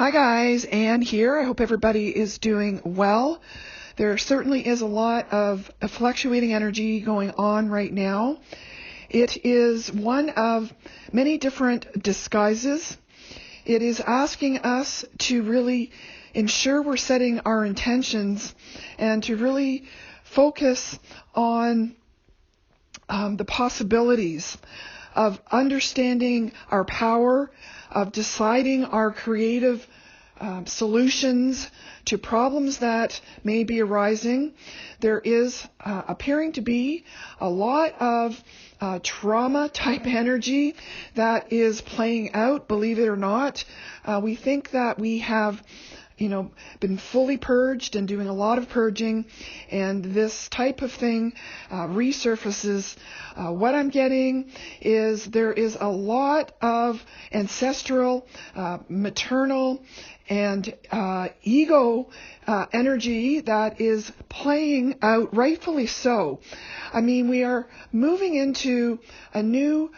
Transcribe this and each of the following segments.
Hi guys, Anne here. I hope everybody is doing well. There certainly is a lot of fluctuating energy going on right now. It is one of many different disguises. It is asking us to really ensure we're setting our intentions and to really focus on the possibilities of understanding our power, of deciding our creative solutions to problems that may be arising. There is appearing to be a lot of trauma type energy that is playing out, believe it or not. We think that we have been fully purged and doing a lot of purging, and this type of thing resurfaces. What I'm getting is there is a lot of ancestral, maternal, and ego energy that is playing out, rightfully so. I mean, we are moving into a new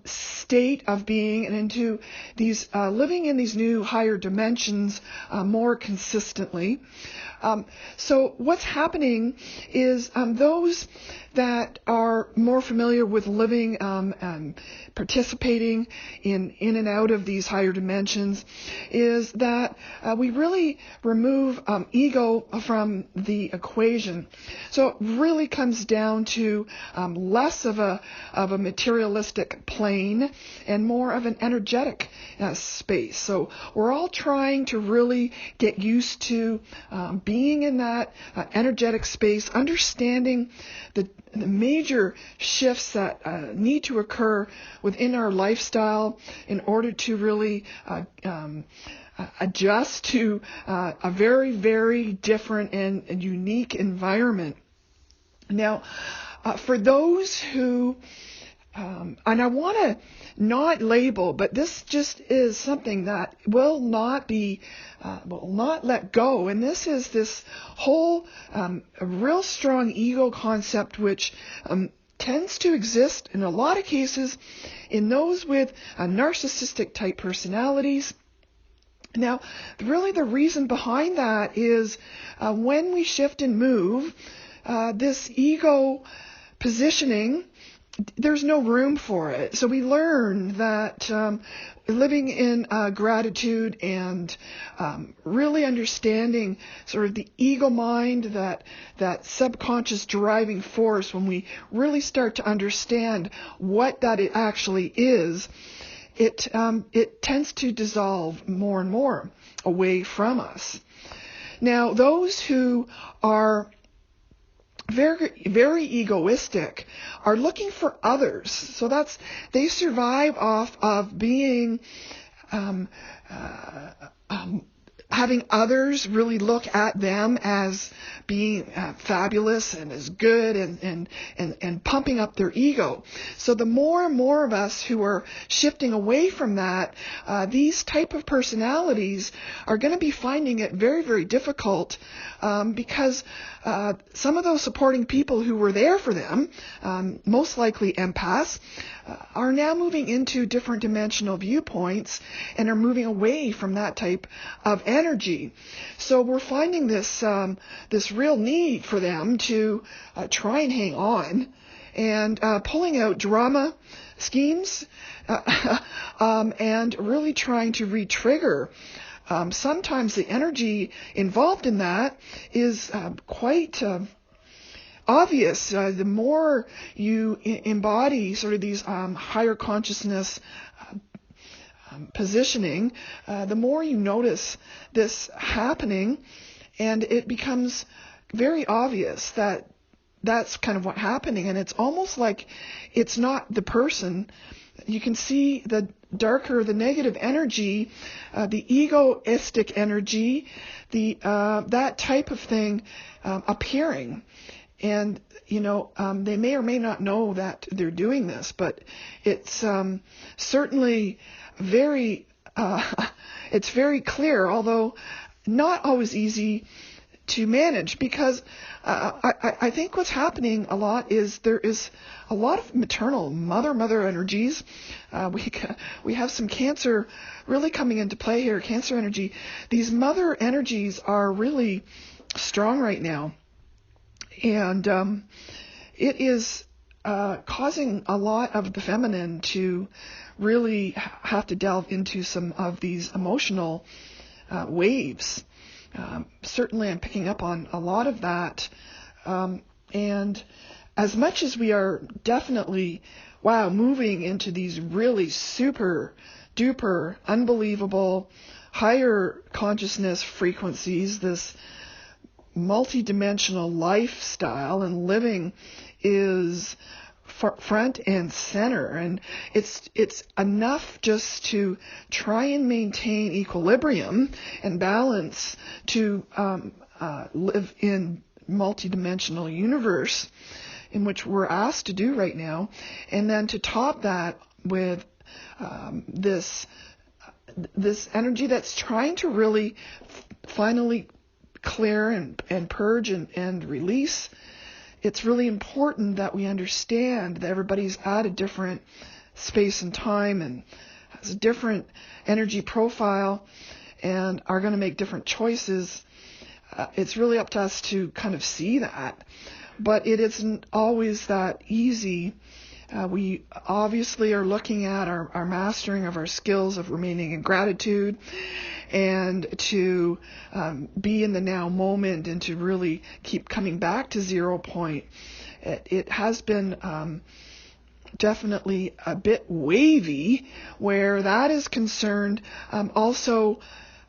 state of being and into these living in these new higher dimensions more consistently. So what's happening is those that are more familiar with living and participating in and out of these higher dimensions is that we really remove ego from the equation. So it really comes down to less of a materialistic plane and more of an energetic space. So we're all trying to really get used to being in that energetic space, understanding the major shifts that need to occur within our lifestyle in order to really adjust to a very, very different and unique environment. Now, for those who and I want to not label, but this just is something that will not let go. And this is this whole real strong ego concept, which tends to exist in a lot of cases in those with narcissistic type personalities. Now, really the reason behind that is when we shift and move, this ego positioning, there's no room for it. So we learn that living in gratitude and really understanding sort of the ego mind, that subconscious driving force, when we really start to understand what that it actually is, it tends to dissolve more and more away from us. Now, those who are very, very egoistic are looking for others. So they survive off of being, having others really look at them as being fabulous and as good and pumping up their ego. So the more and more of us who are shifting away from that, these type of personalities are going to be finding it very, very difficult because some of those supporting people who were there for them, most likely empaths, are now moving into different dimensional viewpoints and are moving away from that type of energy. So we're finding this real need for them to try and hang on and pulling out drama schemes and really trying to re-trigger. Sometimes the energy involved in that is quite obvious. The more you embody sort of these higher consciousness positioning, the more you notice this happening, and it becomes very obvious that that's kind of what's happening. And it's almost like it's not the person. You can see the darker, the negative energy, the egoistic energy, that type of thing appearing. And, they may or may not know that they're doing this, but it's certainly very, it's very clear, although not always easy to manage, because I think what's happening a lot is there is a lot of maternal mother energies. We have some Cancer really coming into play here, Cancer energy. These mother energies are really strong right now, and it is causing a lot of the feminine to really have to delve into some of these emotional waves. Certainly I'm picking up on a lot of that. And as much as we are definitely, moving into these really super duper unbelievable higher consciousness frequencies, this multidimensional lifestyle and living is front and center, and it's enough just to try and maintain equilibrium and balance to live in multidimensional universe in which we're asked to do right now, and then to top that with this energy that's trying to really finally clear and purge and release. It's really important that we understand that everybody's at a different space and time and has a different energy profile and are going to make different choices. It's really up to us to kind of see that. But it isn't always that easy. We obviously are looking at our mastering of our skills of remaining in gratitude and to be in the now moment and to really keep coming back to 0 point. It has been definitely a bit wavy where that is concerned. Also,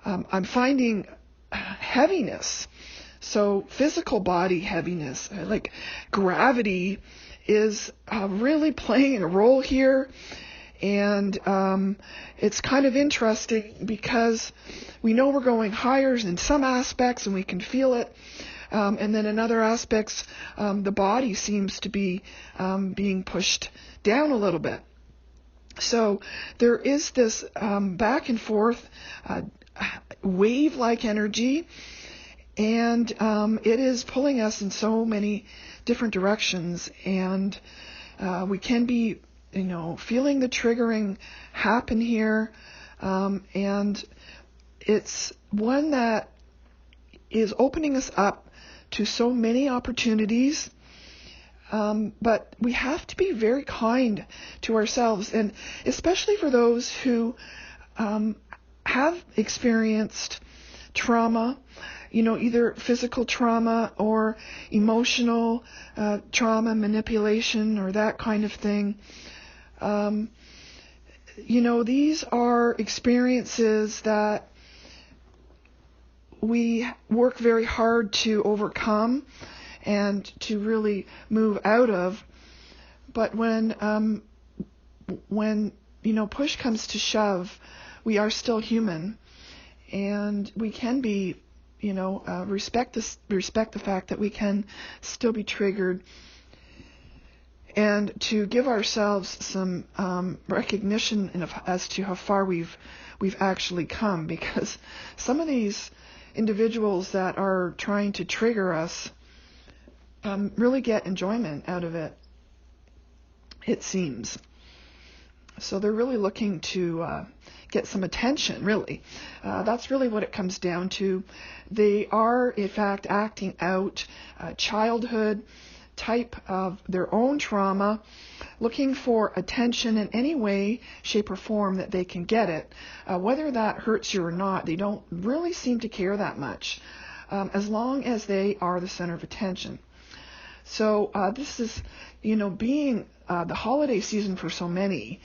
I'm finding heaviness. So physical body heaviness, like gravity, is really playing a role here. And it's kind of interesting because we know we're going higher in some aspects and we can feel it. And then in other aspects, the body seems to be being pushed down a little bit. So there is this back and forth wave-like energy. And it is pulling us in so many different directions, and we can be, feeling the triggering happen here, and it's one that is opening us up to so many opportunities, but we have to be very kind to ourselves, and especially for those who have experienced trauma, either physical trauma or emotional trauma, manipulation, or that kind of thing. These are experiences that we work very hard to overcome and to really move out of. But when push comes to shove, we are still human, and we can be, respect the fact that we can still be triggered, and to give ourselves some recognition as to how far we've actually come, because some of these individuals that are trying to trigger us really get enjoyment out of it, it seems. So they're really looking to get some attention, really. That's really what it comes down to. They are, in fact, acting out childhood type of their own trauma, looking for attention in any way, shape, or form that they can get it. Whether that hurts you or not, they don't really seem to care that much, as long as they are the center of attention. So this is, being the holiday season for so many.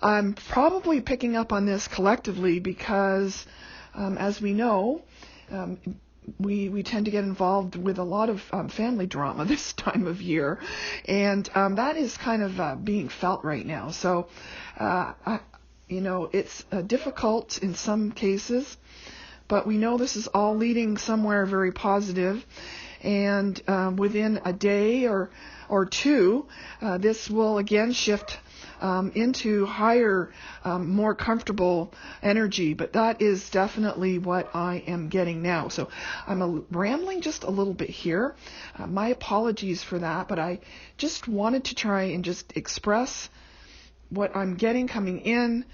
I'm probably picking up on this collectively because, as we know, we tend to get involved with a lot of family drama this time of year, and that is kind of being felt right now. So, it's difficult in some cases, but we know this is all leading somewhere very positive, and within a day or two, this will again shift into higher, more comfortable energy. But that is definitely what I am getting now. So I'm rambling just a little bit here. My apologies for that, but I just wanted to try and just express what I'm getting coming in.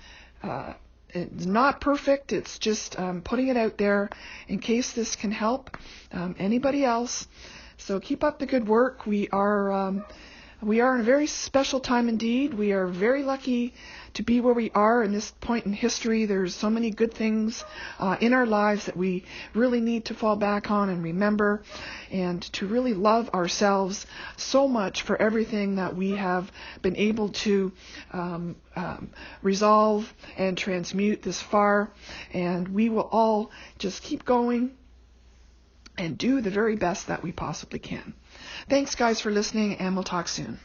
It's not perfect. It's just putting it out there in case this can help anybody else. So keep up the good work. We are in a very special time indeed. We are very lucky to be where we are in this point in history. There's so many good things in our lives that we really need to fall back on and remember, and to really love ourselves so much for everything that we have been able to resolve and transmute this far. And we will all just keep going and do the very best that we possibly can. Thanks, guys, for listening, and we'll talk soon.